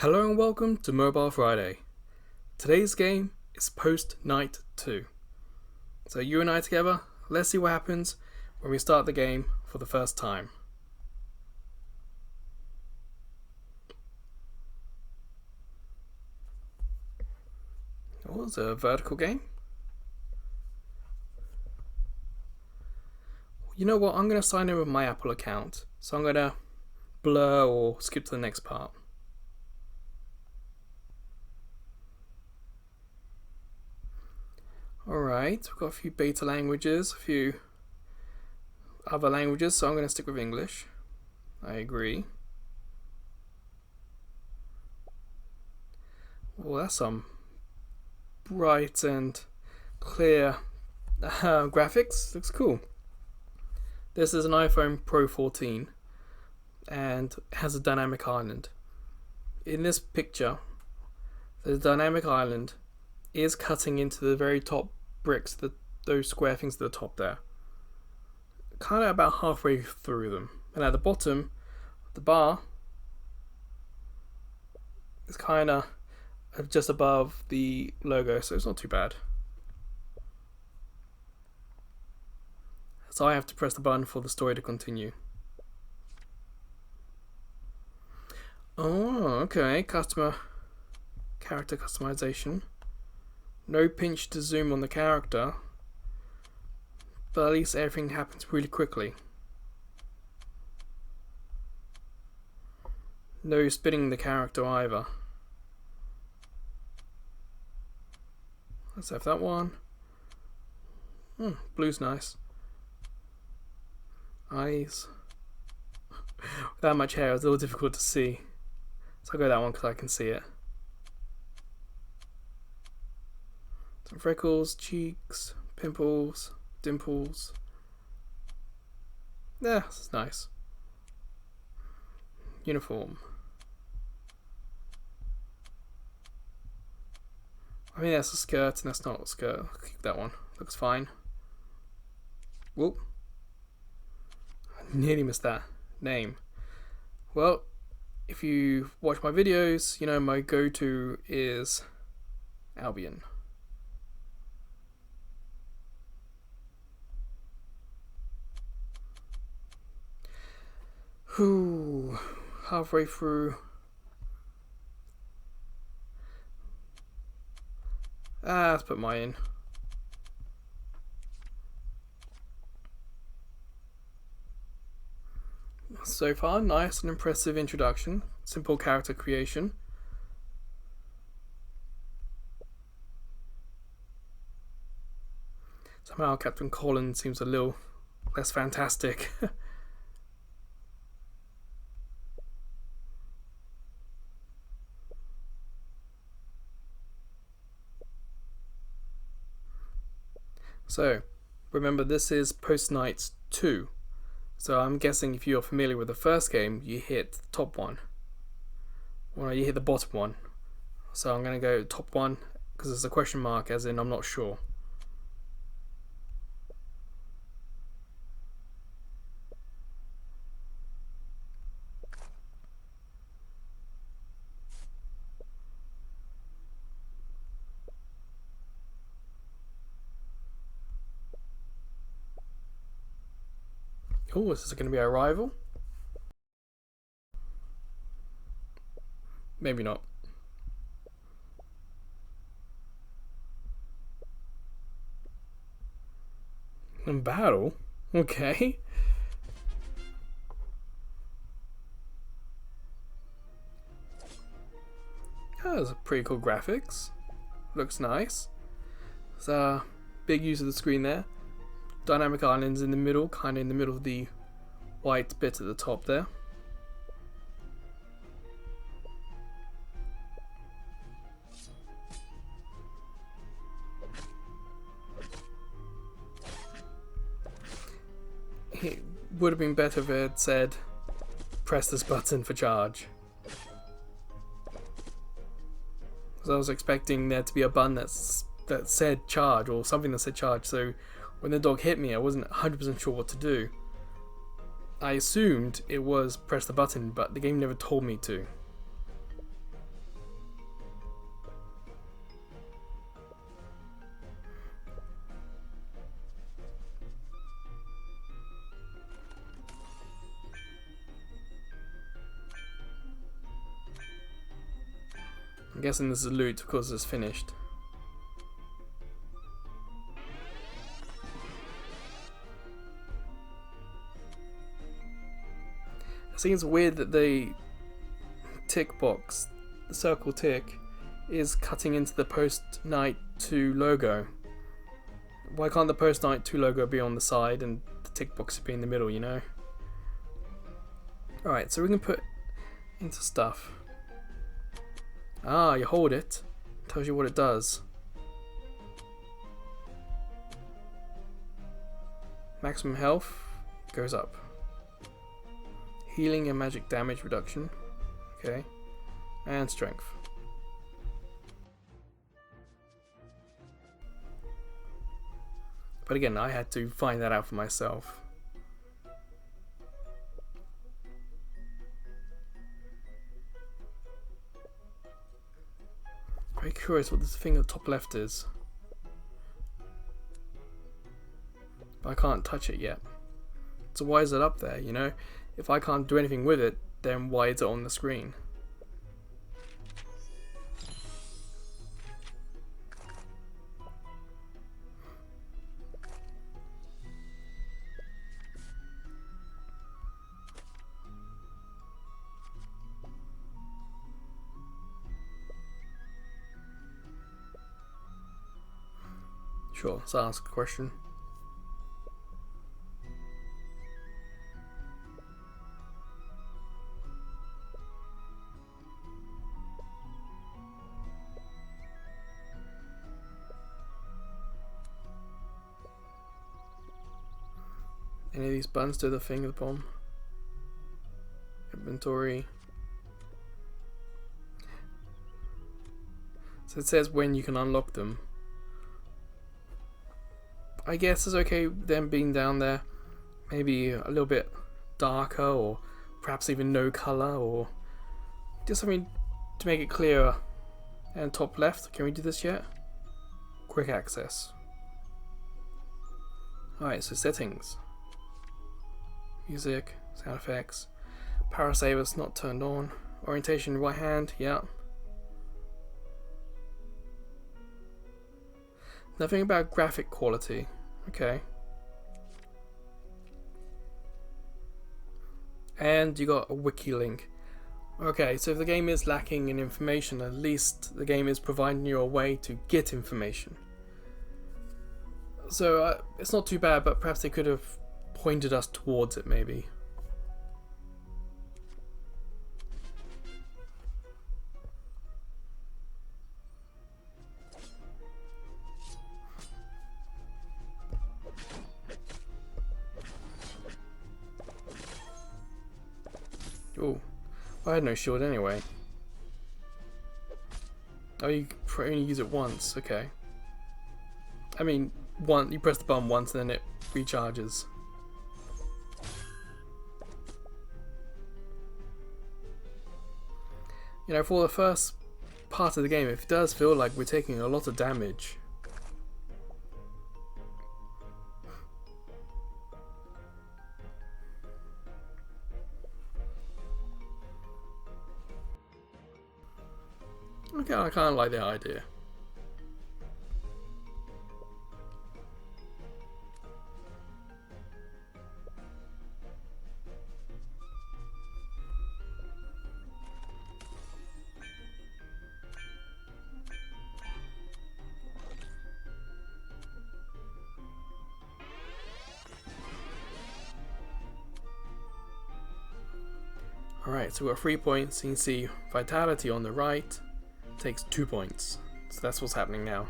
Hello and welcome to Mobile Friday. Today's game is Postknight 2. So you and I together, let's see what happens when we start the game for the first time. Oh, it's a vertical game. You know what, I'm going to sign in with my Apple account. So I'm going to blur or skip to the next part. Alright, we've got a few beta languages, a few other languages, so I'm going to stick with English. I agree. Well, that's some bright and clear graphics. Looks cool. This is an iPhone Pro 14 and has a dynamic island. In this picture, the dynamic island is cutting into the very top bricks, those square things at the top there. Kind of about halfway through them. And at the bottom, the bar is kind of just above the logo, so it's not too bad. So I have to press the button for the story to continue. Oh, okay. Character customization. No pinch to zoom on the character, but at least everything happens really quickly. No spinning the character either. Let's have that one. Blue's nice. Eyes. Without much hair, it's a little difficult to see. So I'll go that one because I can see it. Some freckles, cheeks, pimples, dimples. Yeah, this is nice. Uniform. I mean, that's a skirt, and that's not a skirt. I'll keep that one. Looks fine. Whoop. I nearly missed that. Name. Well, if you watch my videos, you know my go-to is Albion. Whew. Halfway through. Let's put mine in. So far, nice and impressive introduction. Simple character creation. Somehow Captain Colin seems a little less fantastic. So, remember this is Postknight 2. So I'm guessing if you're familiar with the first game, you hit the top one. Well, you hit the bottom one. So I'm going to go top one because there's a question mark, as in I'm not sure. Oh, is this going to be our rival? Maybe not. In battle? Okay. Oh, those are pretty cool graphics. Looks nice. There's a big use of the screen there. Dynamic islands in the middle, kind of in the middle of the white bit at the top there. It would have been better if it had said, press this button for charge. Because I was expecting there to be a button that said charge, or something that said charge, so when the dog hit me, I wasn't 100% sure what to do. I assumed it was press the button, but the game never told me to. I'm guessing this is loot because it's finished. It seems weird that the tick box, the circle tick, is cutting into the Postknight 2 logo. Why can't the Postknight 2 logo be on the side and the tick box be in the middle, you know? Alright, so we can put into stuff. Ah, you hold it. Tells you what it does. Maximum health goes up. Healing and magic damage reduction. Okay. And strength. But again, I had to find that out for myself. Very curious what this thing at the top left is. But I can't touch it yet. So why is it up there, you know? If I can't do anything with it, then why is it on the screen? Sure, let's ask a question. Any of these buttons do the thing at the bottom? Inventory. So it says when you can unlock them. I guess it's okay them being down there. Maybe a little bit darker, or perhaps even no colour, or just something to make it clearer. And top left, can we do this yet? Quick access. Alright, so settings. Music, sound effects. Power savers not turned on. Orientation right hand, yeah. Nothing about graphic quality. Okay. And you got a wiki link. Okay, so if the game is lacking in information, at least the game is providing you a way to get information. So it's not too bad, but perhaps they could have pointed us towards it, maybe. Oh, I had no shield anyway. Oh, you only use it once, okay. I mean, you press the button once and then it recharges. You know, for the first part of the game, it does feel like we're taking a lot of damage. Okay, I kind of like the idea. Alright, so we've got 3 points. You can see vitality on the right takes 2 points. So that's what's happening now.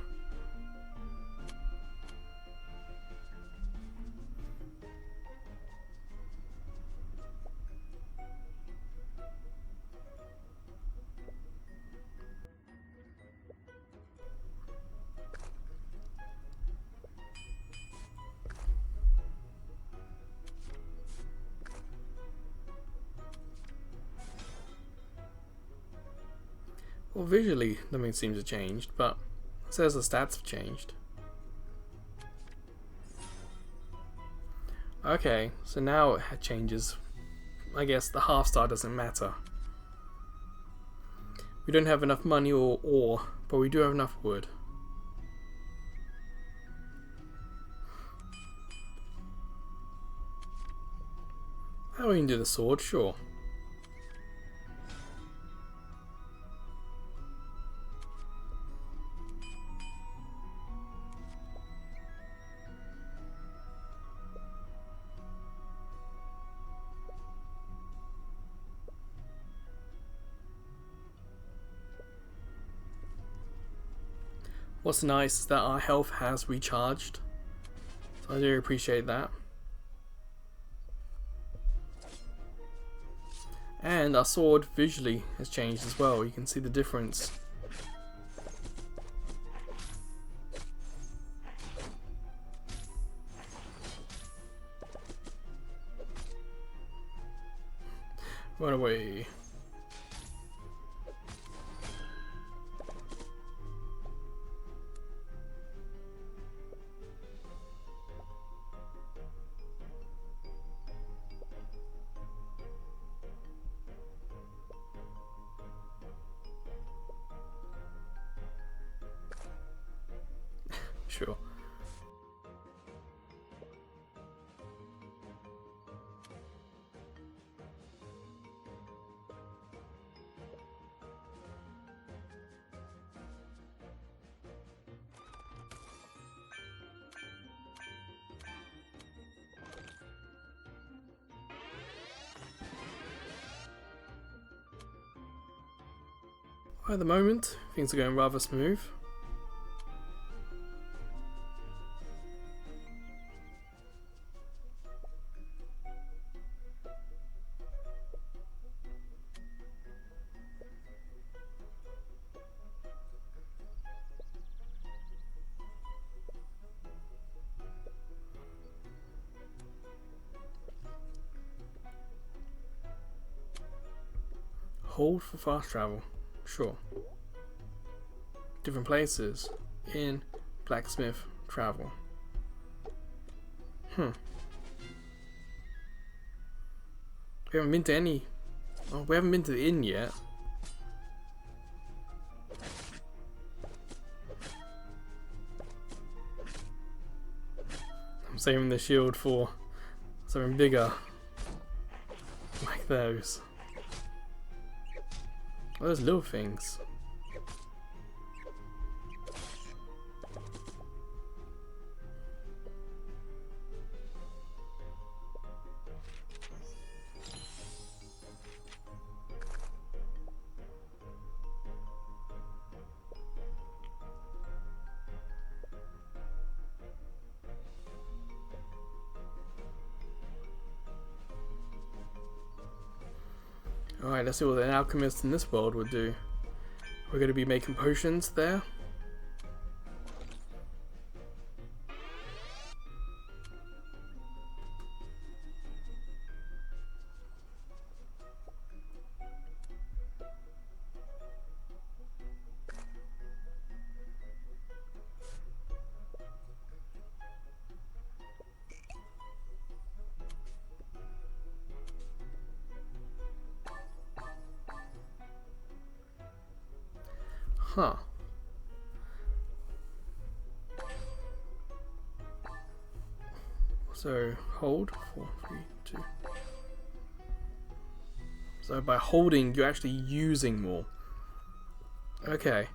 Well, visually, nothing seems to have changed, but it says the stats have changed. Okay, so now it changes. I guess the half star doesn't matter. We don't have enough money or ore, but we do have enough wood. Oh, we can do the sword, sure. What's nice is that our health has recharged, so I do appreciate that. And our sword visually has changed as well, you can see the difference. Run away. Sure. At the moment, things are going rather smooth. Hold for fast travel, sure. Different places in blacksmith travel. We haven't been to any. Oh, we haven't been to the inn yet. I'm saving the shield for something bigger, like those. Oh, those little things. Alright, let's see what an alchemist in this world would do. We're going to be making potions there. Huh. So hold 4, 3, 2. So by holding, you're actually using more. Okay,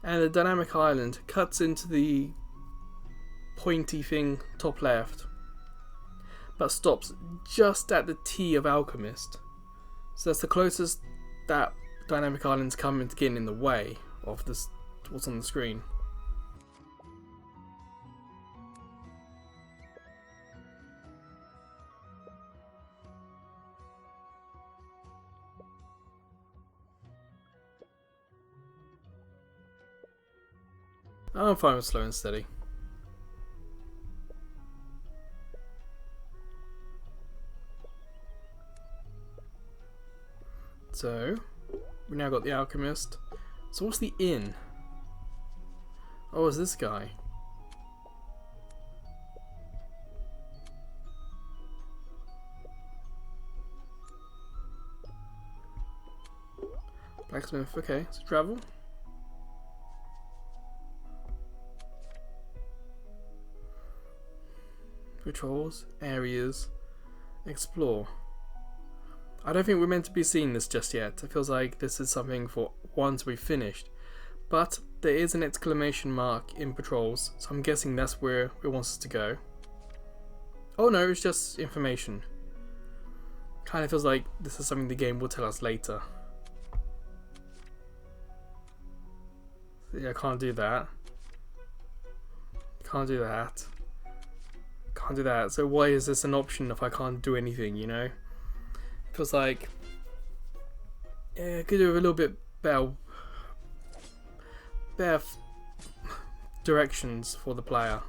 and the dynamic island cuts into the pointy thing top left, but stops just at the T of alchemist. So that's the closest that dynamic island's coming to getting in the way of this what's on the screen. I'm fine with slow and steady. So, we now got the alchemist. So what's the inn? Oh, it's this guy. Blacksmith, okay, so travel. Patrols, areas, explore. I don't think we're meant to be seeing this just yet. It feels like this is something for once we've finished. But there is an exclamation mark in patrols, so I'm guessing that's where it wants us to go. Oh no, it's just information. Kind of feels like this is something the game will tell us later. Yeah, I can't do that. Can't do that. Can't do that. So why is this an option if I can't do anything, you know? Feels like, yeah, I could do a little bit better directions for the player.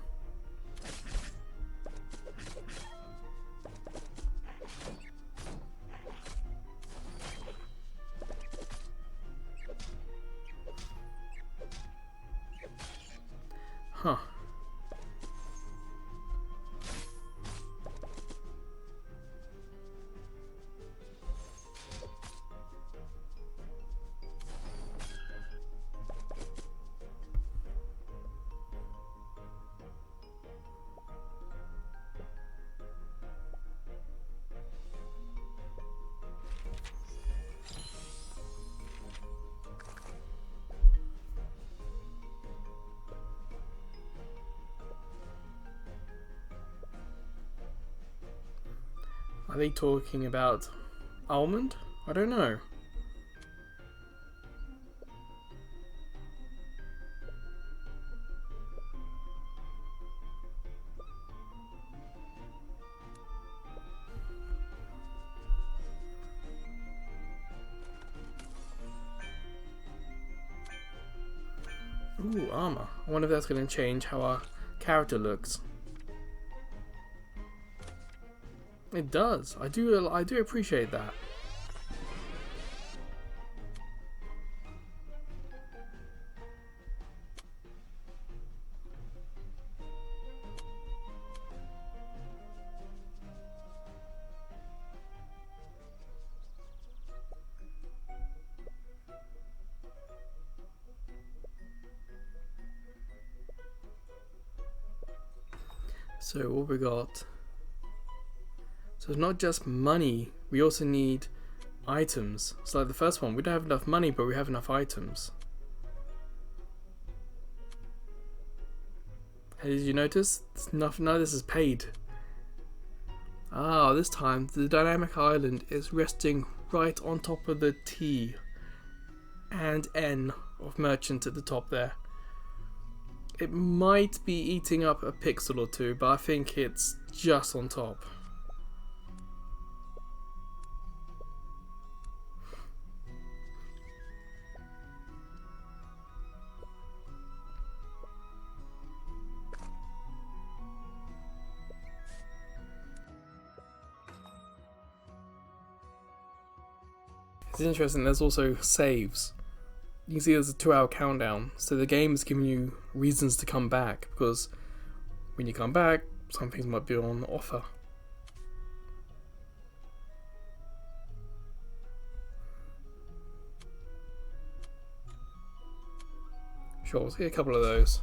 Huh. Are they talking about almond? I don't know. Ooh, armor. I wonder if that's going to change how our character looks. It does. I do appreciate that. So what we got? So it's not just money, we also need items. So like the first one, we don't have enough money, but we have enough items. And did you notice? None of this is paid. Ah, this time the dynamic island is resting right on top of the T and N of merchant at the top there. It might be eating up a pixel or two, but I think it's just on top. It's interesting, there's also saves. You can see there's a 2-hour countdown, so the game is giving you reasons to come back, because when you come back, some things might be on offer. Sure, let's get a couple of those.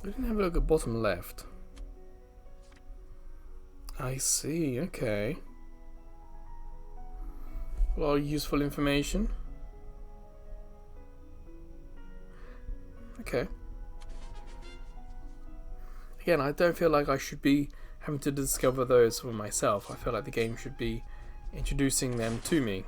We can have a look at bottom left. I see, okay. A lot of useful information. Okay. Again, I don't feel like I should be having to discover those for myself. I feel like the game should be introducing them to me.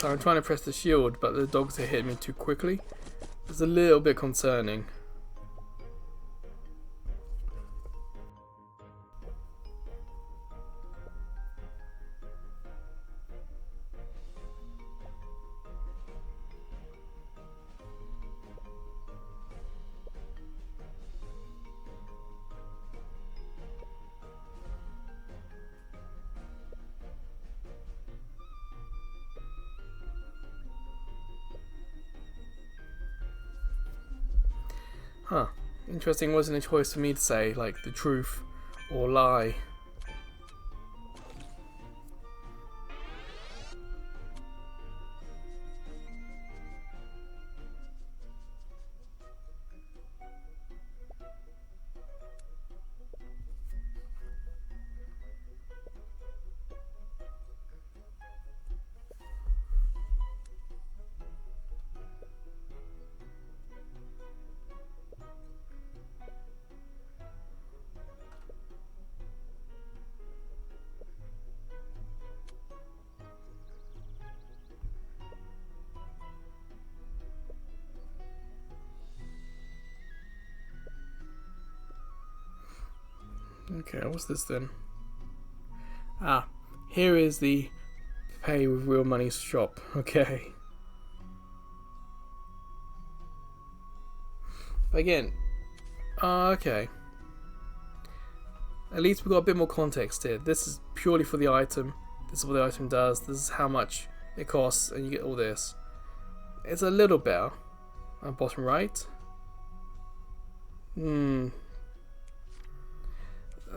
So I'm trying to press the shield, but the dogs are hitting me too quickly. It's a little bit concerning. Huh. Interesting, wasn't a choice for me to say, like, the truth or lie. Okay, what's this then? Ah, here is the pay with real money shop. Okay. Again, okay. At least we got a bit more context here. This is purely for the item. This is what the item does. This is how much it costs, and you get all this. It's a little better. Bottom right.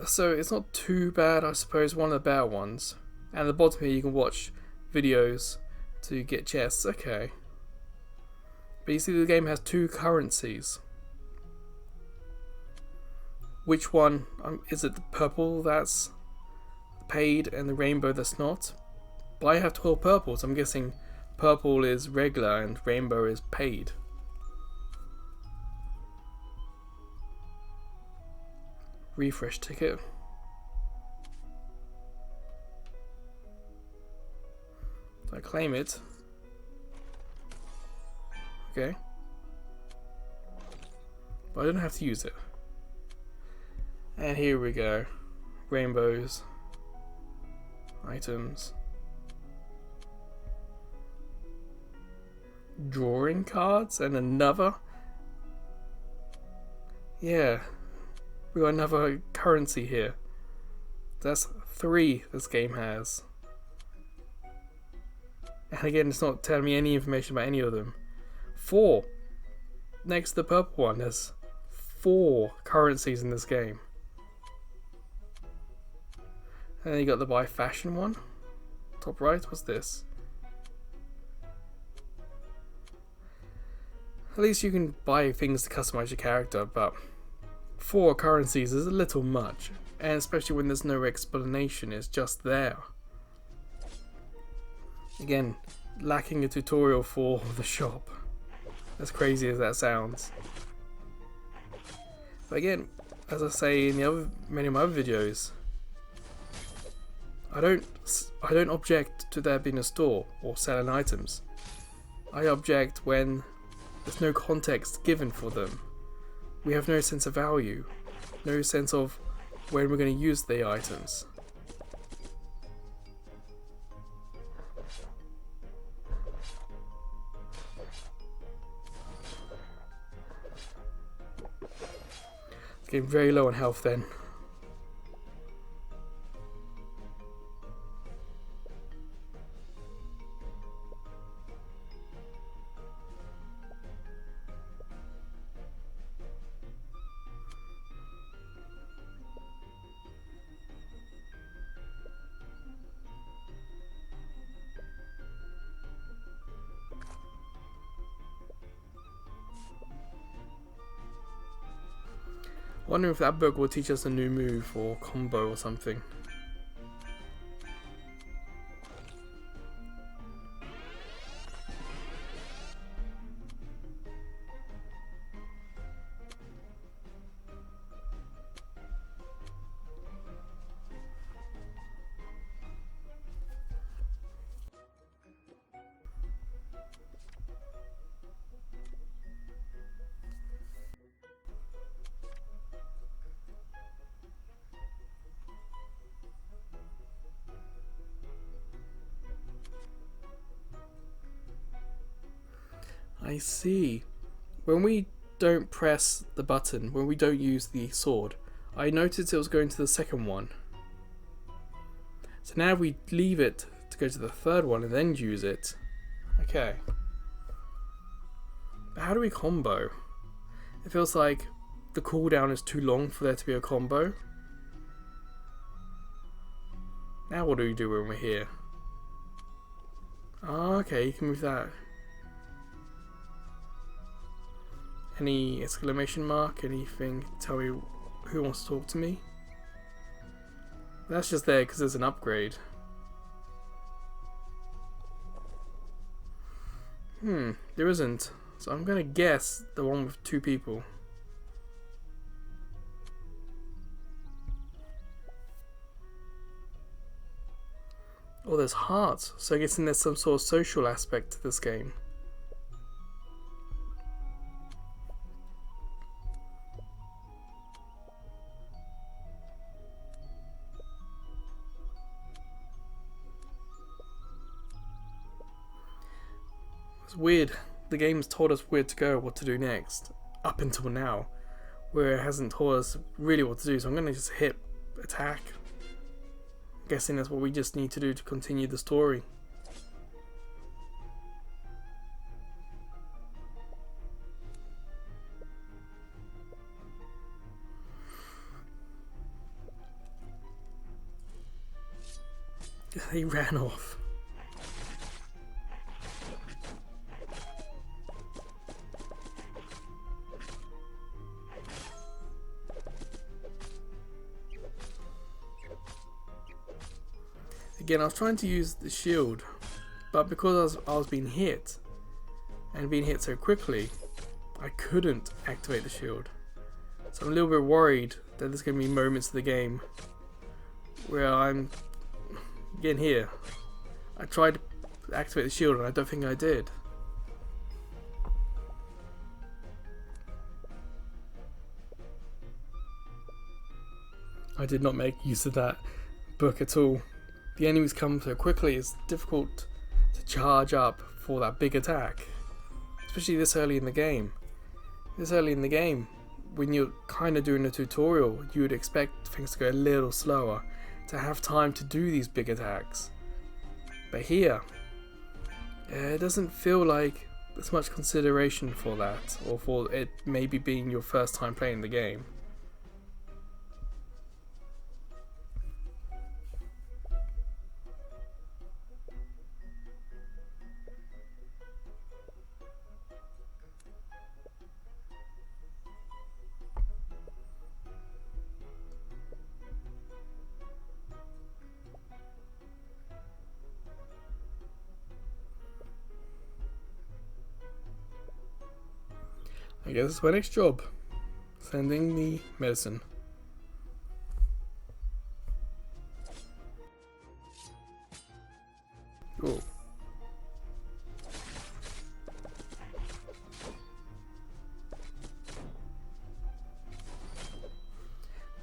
So it's not too bad, I suppose. One of the better ones. And at the bottom here, you can watch videos to get chests. Okay. But you see, the game has two currencies. Which one is it? The purple that's paid and the rainbow that's not? But I have 12 purples. I'm guessing purple is regular and rainbow is paid. Refresh ticket. So I claim it. Okay. But I don't have to use it. And here we go. Rainbows. Items. Drawing cards and another. Yeah. We got another currency here. That's 3 this game has. And again, it's not telling me any information about any of them. 4. Next to the purple one, there's 4 currencies in this game. And then you got the buy fashion one. Top right, what's this? At least you can buy things to customize your character, but 4 currencies is a little much. And especially when there's no explanation, it's just there. Again, lacking a tutorial for the shop. As crazy as that sounds. But again, as I say in many of my other videos, I don't object to there being a store or selling items. I object when there's no context given for them. We have no sense of value, no sense of when we're going to use the items. It's getting very low on health then. Wondering if that book will teach us a new move or combo or something. I see. When we don't press the button, when we don't use the sword, I noticed it was going to the second one. So now we leave it to go to the third one and then use it. Okay. But how do we combo? It feels like the cooldown is too long for there to be a combo. Now what do we do when we're here? Oh, okay, you can move that. Any exclamation mark? Anything? Tell me who wants to talk to me? That's just there because there's an upgrade. There isn't. So I'm gonna guess the one with 2 people. Oh, there's hearts. So I'm guessing there's some sort of social aspect to this game. It's weird. The game's told us where to go, what to do next, up until now, where it hasn't told us really what to do. So I'm gonna just hit attack. I'm guessing that's what we just need to do to continue the story. They ran off. Again, I was trying to use the shield, but because I was being hit, and being hit so quickly, I couldn't activate the shield. So I'm a little bit worried that there's going to be moments of the game where I'm again here. I tried to activate the shield and I don't think I did. I did not make use of that book at all. The enemies come so quickly, it's difficult to charge up for that big attack. Especially this early in the game. This early in the game, when you're kind of doing a tutorial, you would expect things to go a little slower, to have time to do these big attacks. But here, it doesn't feel like there's much consideration for that, or for it maybe being your first time playing the game. I guess it's my next job. Sending the medicine. Oh.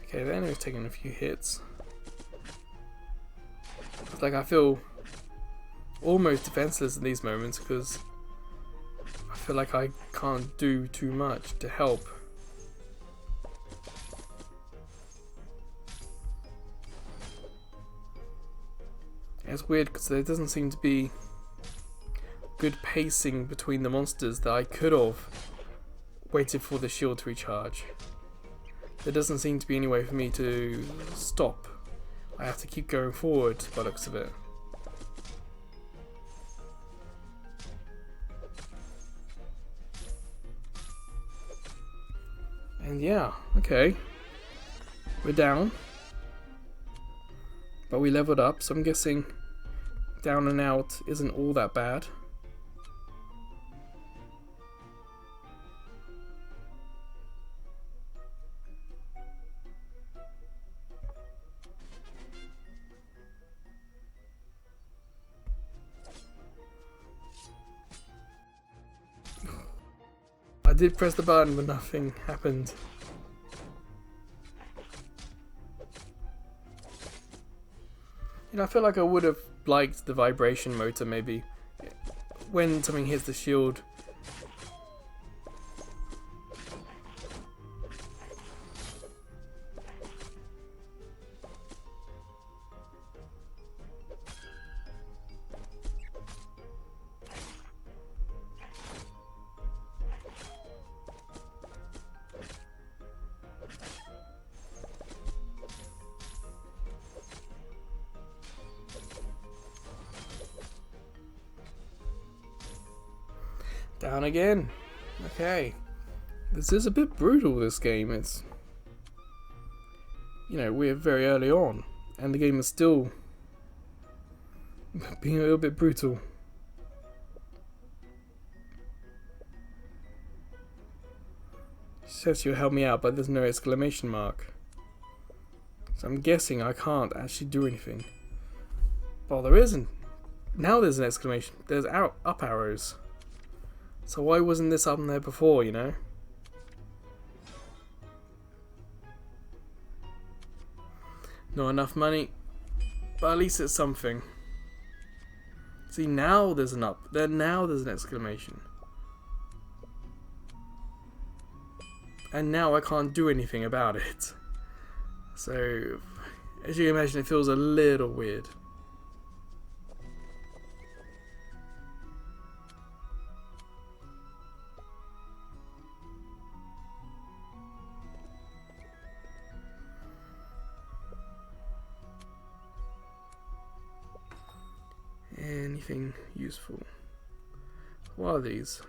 Okay, then we've taken a few hits. It's like I feel almost defenseless in these moments because I feel like I can't do too much to help. It's weird because there doesn't seem to be good pacing between the monsters that I could have waited for the shield to recharge. There doesn't seem to be any way for me to stop. I have to keep going forward by the looks of it. And yeah, okay. We're down. But we leveled up, so I'm guessing down and out isn't all that bad. I did press the button, but nothing happened. You know, I feel like I would have liked the vibration motor maybe. When something hits the shield, Down again. Okay. This is a bit brutal, this game. It's... You know, we're very early on, and the game is still being a little bit brutal. She says she'll help me out, but there's no exclamation mark. So I'm guessing I can't actually do anything. Well, there isn't. Now there's an exclamation. There's up arrows. So why wasn't this up there before, you know? Not enough money, but at least it's something. See, now there's an up. Now there's an exclamation. And now I can't do anything about it. So, as you can imagine, it feels a little weird. Anything useful? What are these?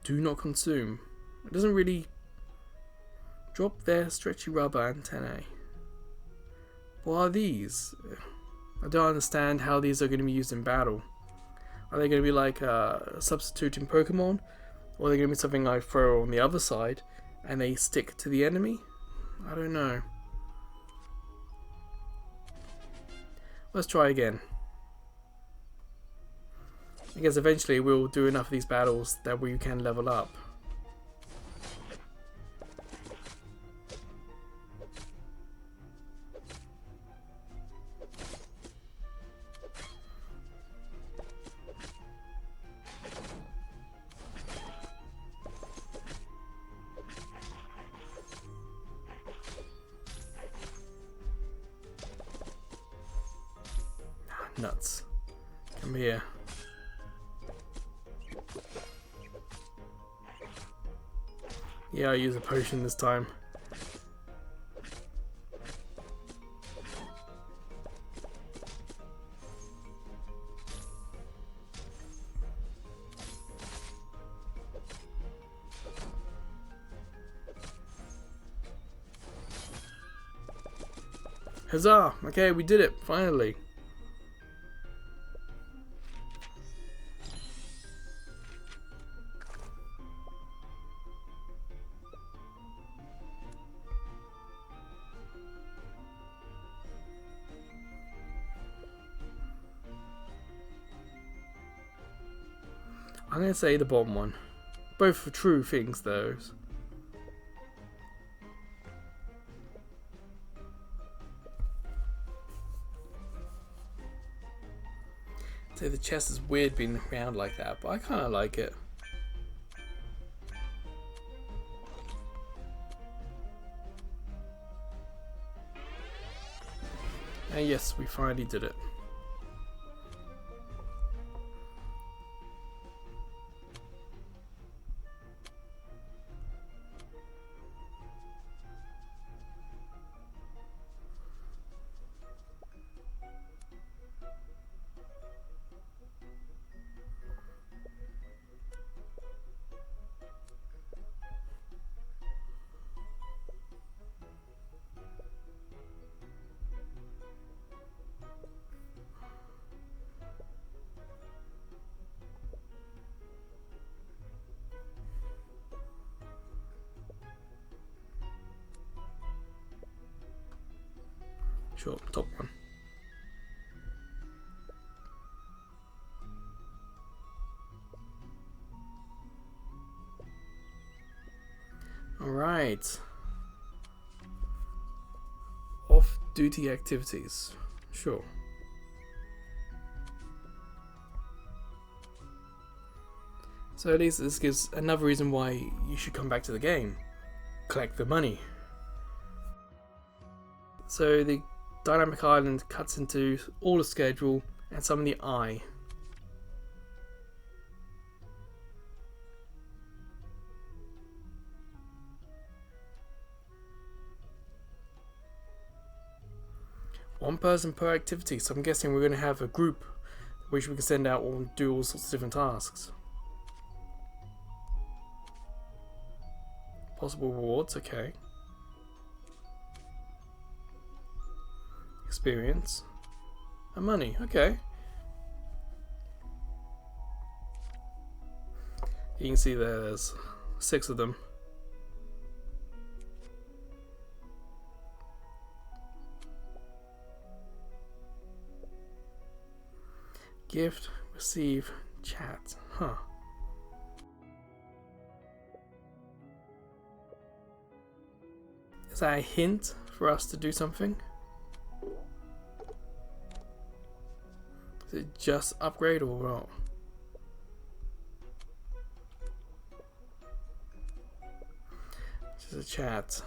Do not consume. It doesn't really drop their stretchy rubber antennae. What are these? I don't understand how these are going to be used in battle. Are they going to be like a substitute in Pokemon? Or are they going to be something I throw on the other side and they stick to the enemy? I don't know. Let's try again. I guess eventually we'll do enough of these battles that we can level up. Nuts. Come here. Yeah, I use a potion this time. Huzzah! Okay, we did it, finally. I'm going to say the bottom one. Both for true things, though. So the chest is weird being round like that, but I kind of like it. And yes, we finally did it. Sure, top one. Alright. Off-duty activities. Sure. So at least this gives another reason why you should come back to the game. Collect the money. So the Dynamic Island cuts into all the schedule and some of the eye. One person per activity, so I'm guessing we're going to have a group which we can send out and do all sorts of different tasks. Possible rewards, okay. Experience. And money, okay. You can see there's 6 of them. Gift, receive, chat. Huh. Is that a hint for us to do something? Is it just upgrade or what? Just a chat.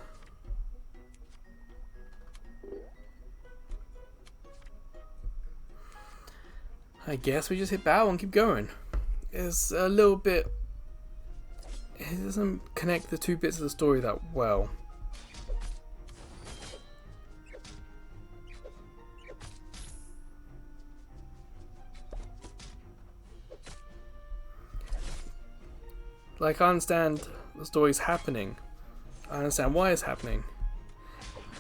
I guess we just hit battle and keep going. It's a little bit... It doesn't connect the 2 bits of the story that well. Like, I understand the story's happening. I understand why it's happening.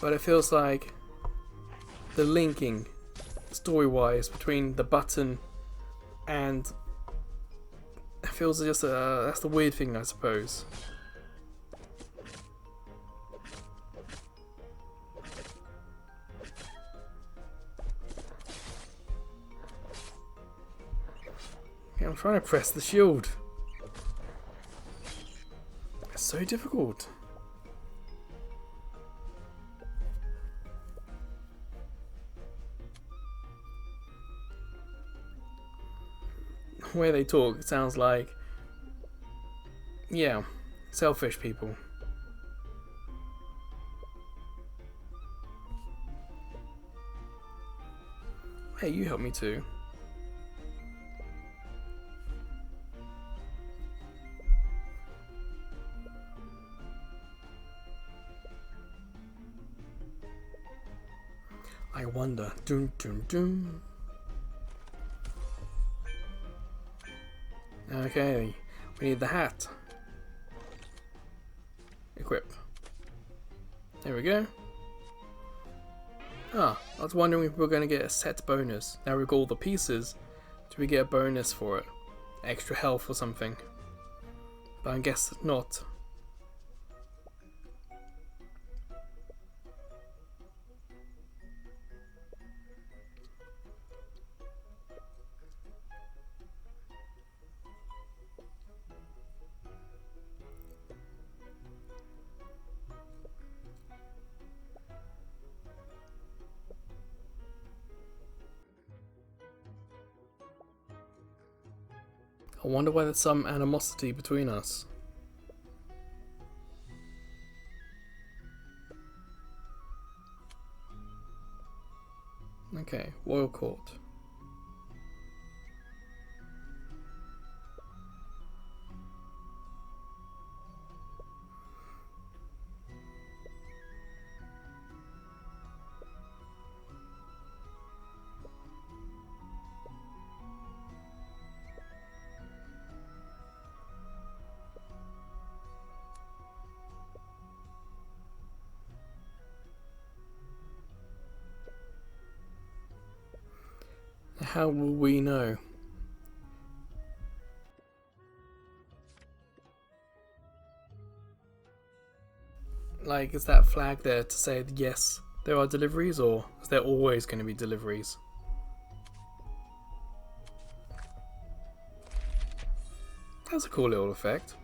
But it feels like the linking story-wise between the button and it feels just that's the weird thing, I suppose. Okay, I'm trying to press the shield. It's so difficult. The way they talk, it sounds like, yeah, selfish people. Hey, you help me too. I wonder. Dun dun dun. Okay, we need the hat. Equip. There we go. Ah, I was wondering if we were going to get a set bonus. Now we've got all the pieces. Do we get a bonus for it? Extra health or something? But I guess not. I wonder why there's some animosity between us. Okay, Royal Court. How will we know? Like, is that flag there to say that yes, there are deliveries, or is there always going to be deliveries? That's a cool little effect.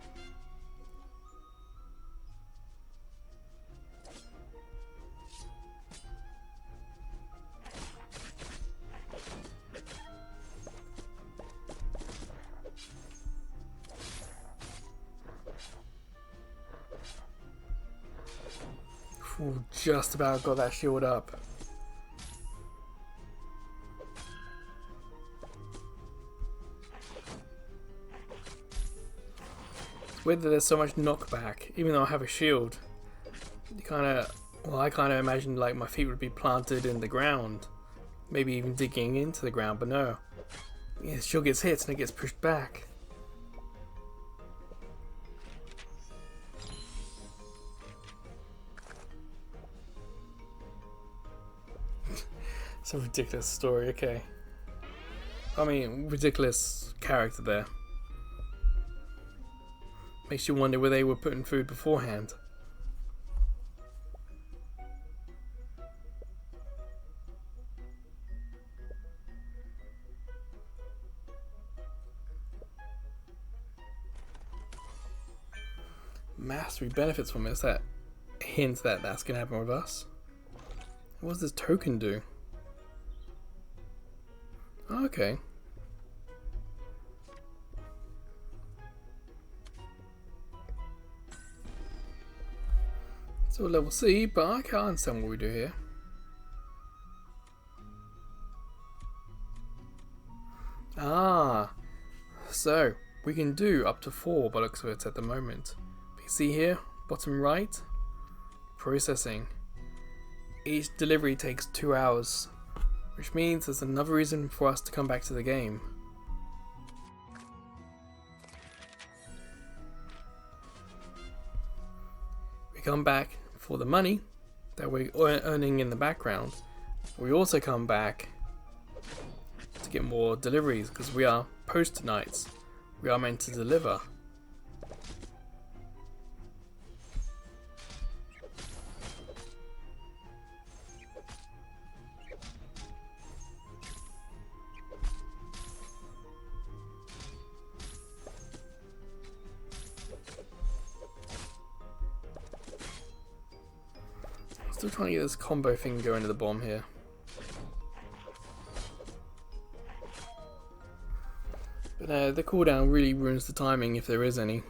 Ooh, just about got that shield up. It's weird that there's so much knockback, even though I have a shield. You kind of Well, I kind of imagined like my feet would be planted in the ground, maybe even digging into the ground, but no. It sure gets hit and it gets pushed back. It's a ridiculous story, okay. I mean, ridiculous character there. Makes you wonder where they were putting food beforehand. Mastery benefits from it. Is that a hint that that's going to happen with us? What does this token do? Oh, okay. So level C, but I can't understand what we do here. Ah, so we can do up to 4 by the looks of it at the moment. You can see here, bottom right, processing. Each delivery takes 2 hours, which means there's another reason for us to come back to the game. We come back for the money that we're earning in the background. We also come back to get more deliveries because we are Postknights. We are meant to deliver. Still trying to get this combo thing going to the bomb here. But the cooldown really ruins the timing if there is any.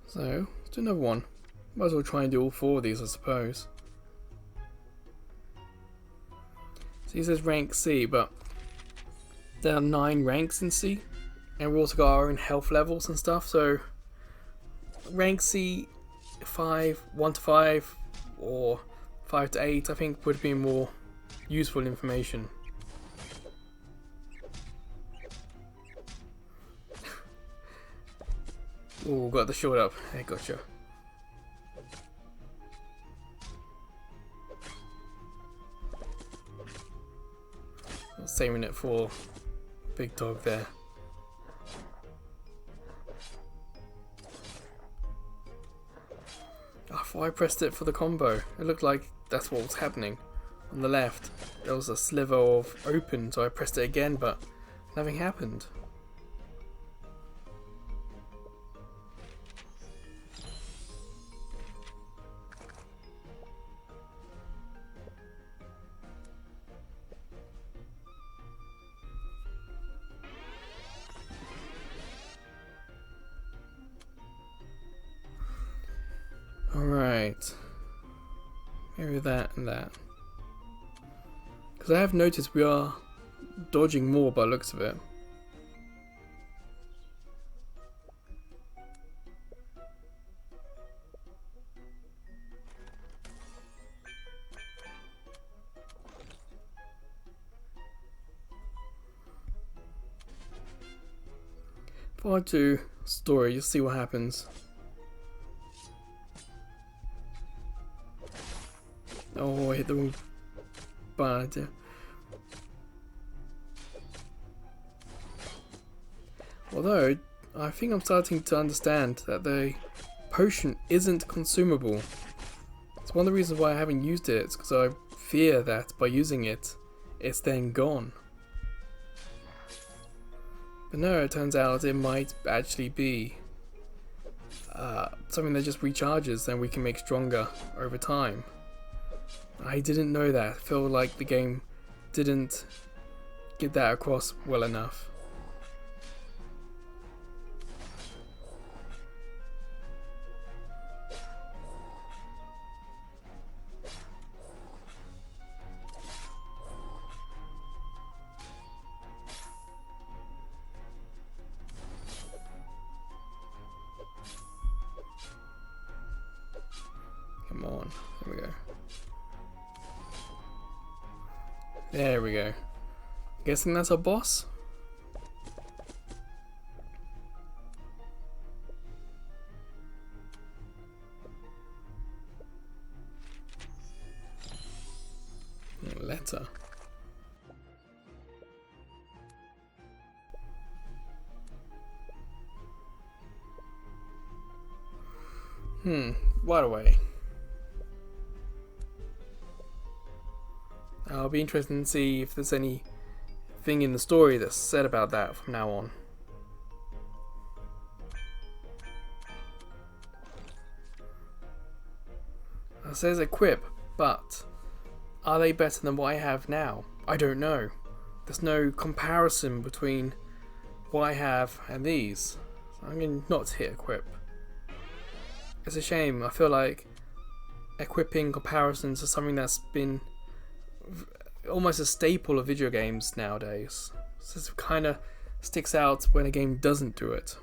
So, let's do another one. Might as well try and do all 4 of these, I suppose. So he says rank C, but there are 9 ranks in C, and we also got our own health levels and stuff, so rank C 5, 1 to 5, or 5 to 8, I think would be more useful information. Oh, got the short up. Hey, gotcha. Saving it for big dog there. I thought I pressed it for the combo. It looked like that's what was happening. On the left, there was a sliver of open, so I pressed it again, but nothing happened. Alright, maybe that and that. Because I have noticed we are dodging more by the looks of it. If I do story, you'll see what happens. Oh, I hit the wrong button. Although, I think I'm starting to understand that the potion isn't consumable. It's one of the reasons why I haven't used it, because I fear that by using it, it's then gone. But no, it turns out it might actually be something that just recharges and we can make stronger over time. I didn't know that. I feel like the game didn't get that across well enough. Come on, there we go. There we go. Guessing that's a boss? Letter. Right away. I'll be interested to see if there's anything in the story that's said about that from now on. It says equip, but are they better than what I have now? I don't know. There's no comparison between what I have and these. So I'm going not to hit equip. It's a shame. I feel like equipping comparisons is something that's been almost a staple of video games nowadays. So it kind of sticks out when a game doesn't do it.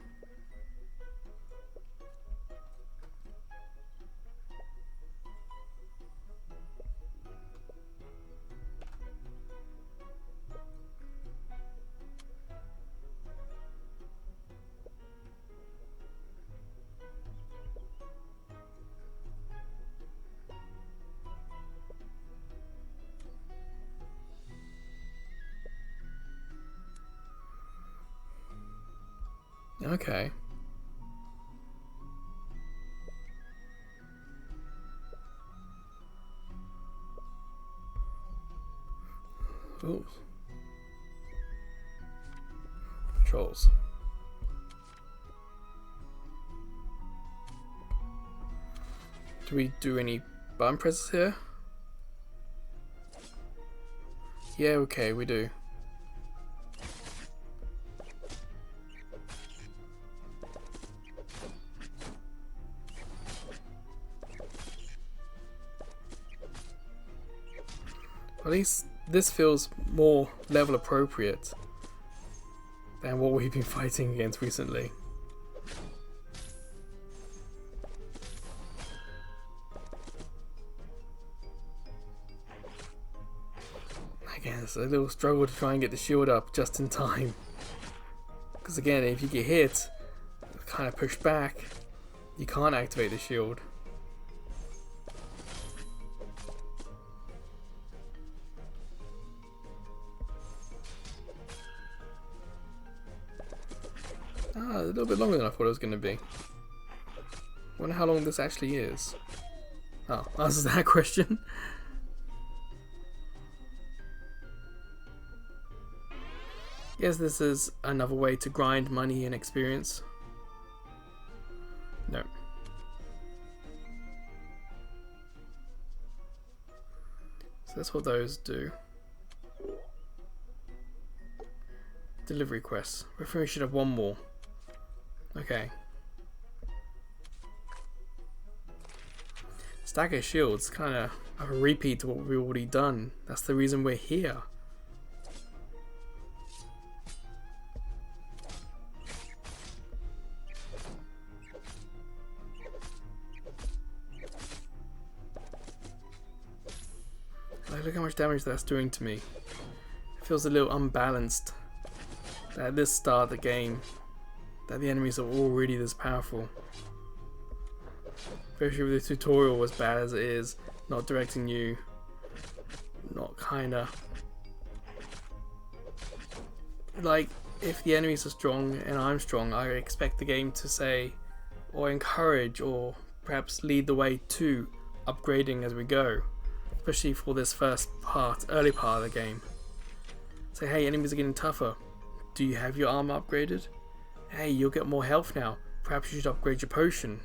Okay. Ooh. Controls. Do we do any button presses here? Yeah, okay, we do. At least this feels more level appropriate than what we've been fighting against recently. Again, it's a little struggle to try and get the shield up just in time. Because again, if you get hit, kind of pushed back, you can't activate the shield. A little bit longer than I thought it was going to be. Wonder how long this actually is. Oh, answers that question. Guess this is another way to grind money and experience. No. So that's what those do. Delivery quests. I think we should have one more. Okay. Stagger shields, kind of a repeat to what we've already done. That's the reason we're here. Like, look how much damage that's doing to me. It feels a little unbalanced at this start of the game, that the enemies are already this powerful. Especially with the tutorial as bad as it is, not directing you, not kinda. Like, if the enemies are strong and I'm strong, I expect the game to say, or encourage, or perhaps lead the way to upgrading as we go. Especially for this first part, early part of the game. Say, hey, enemies are getting tougher. Do you have your armor upgraded? Hey, you'll get more health now. Perhaps you should upgrade your potion.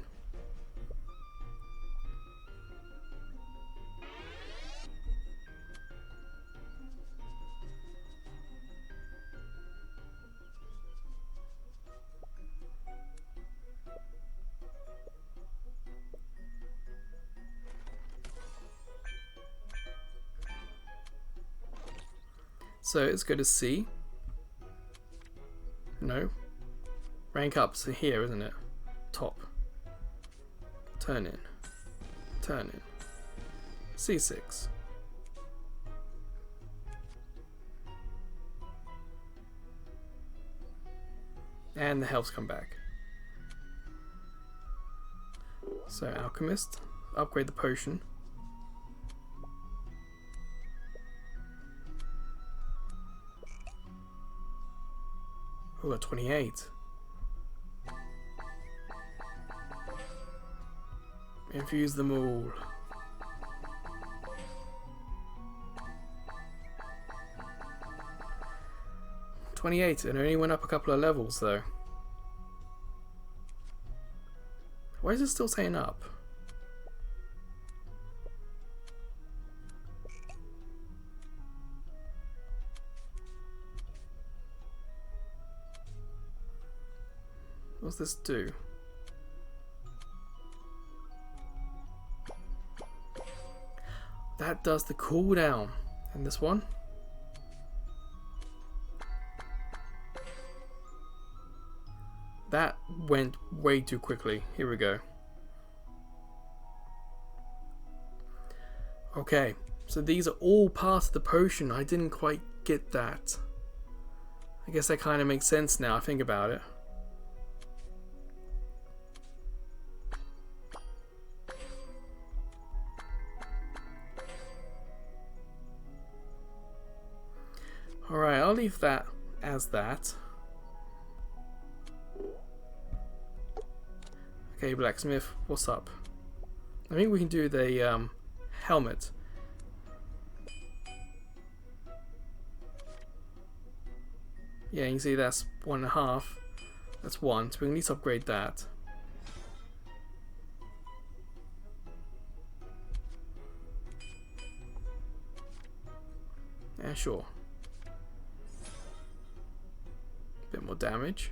So let's go to C. No. Rank up, so here, isn't it? Top. Turn in. Turn in. C6. And the health's come back. So Alchemist. Upgrade the potion. Oh, got 28. Infuse them all. $28, and it only went up a couple of levels though. Why is it still saying up? What's this do? That does the cooldown. And this one? That went way too quickly. Here we go. Okay, so these are all part of the potion. I didn't quite get that. I guess that kind of makes sense now I think about it. Alright, I'll leave that as that. Okay, blacksmith, what's up? I think we can do the helmet. Yeah, you can see that's 1.5. That's 1, so we can at least upgrade that. Yeah, sure. Bit more damage.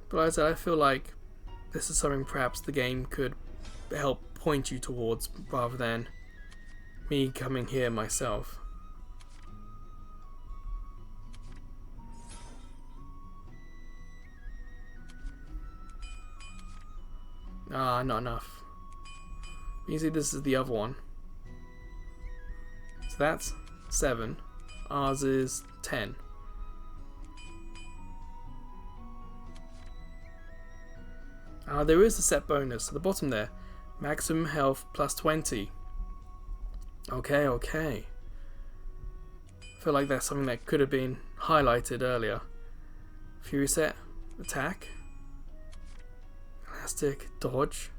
But as I said, I feel like this is something perhaps the game could help point you towards rather than me coming here myself. Ah, not enough. You see this is the other one. So that's 7. Ours is 10. There is a set bonus at the bottom there. Maximum health plus 20. Okay, okay. I feel like that's something that could have been highlighted earlier. Fury set, attack. Elastic, dodge.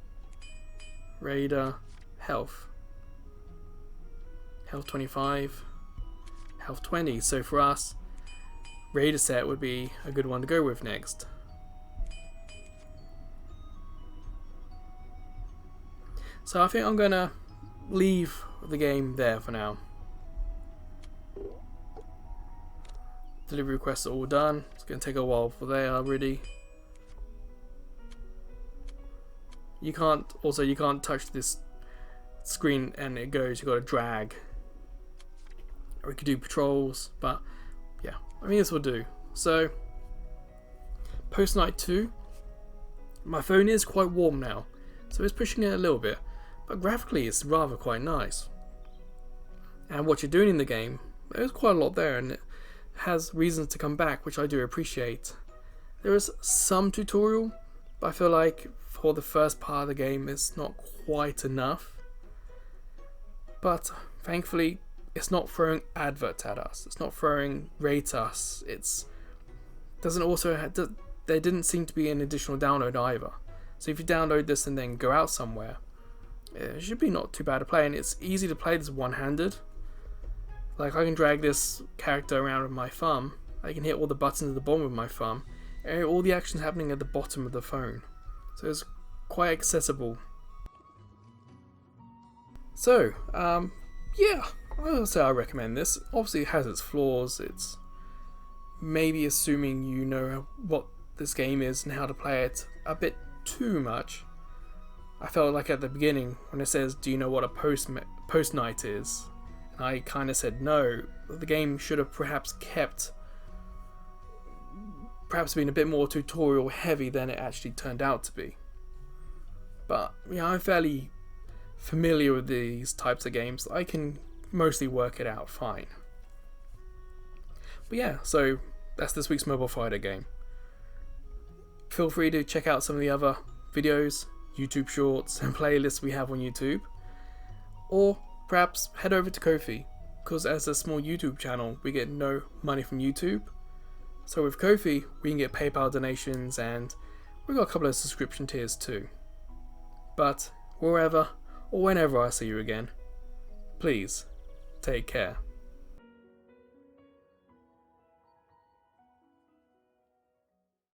Raider, health. Health 25. Health 20. So for us, Raider set would be a good one to go with next. So I think I'm gonna leave the game there for now. Delivery requests are all done. It's gonna take a while before they are ready. You can't touch this screen and it goes. You gotta drag. Or we could do patrols, but yeah, I mean this will do. So Postknight 2. My phone is quite warm now, so it's pushing it a little bit. But graphically it's rather quite nice. And what you're doing in the game, there's quite a lot there and it has reasons to come back, which I do appreciate. There is some tutorial, but I feel like for the first part of the game it's not quite enough. But thankfully it's not throwing adverts at us, it's not throwing rate us, it's doesn't also have, there didn't seem to be an additional download either. So if you download this and then go out somewhere, it should be not too bad to play, and it's easy to play this one-handed. Like, I can drag this character around with my thumb, I can hit all the buttons at the bottom with my thumb, and all the action's happening at the bottom of the phone. So it's quite accessible. So, yeah, I would say I recommend this. Obviously it has its flaws, it's maybe assuming you know what this game is and how to play it a bit too much. I felt like at the beginning when it says, do you know what a Postknight is? And I kind of said no. The game should have perhaps been a bit more tutorial heavy than it actually turned out to be. But yeah, I'm fairly familiar with these types of games. I can mostly work it out fine. But yeah, so that's this week's mobile fighter game. Feel free to check out some of the other videos, YouTube shorts and playlists we have on YouTube, or perhaps head over to Ko-fi, because as a small YouTube channel we get no money from YouTube. So with Ko-fi we can get PayPal donations, and we've got a couple of subscription tiers too. But wherever or whenever I see you again, please take care.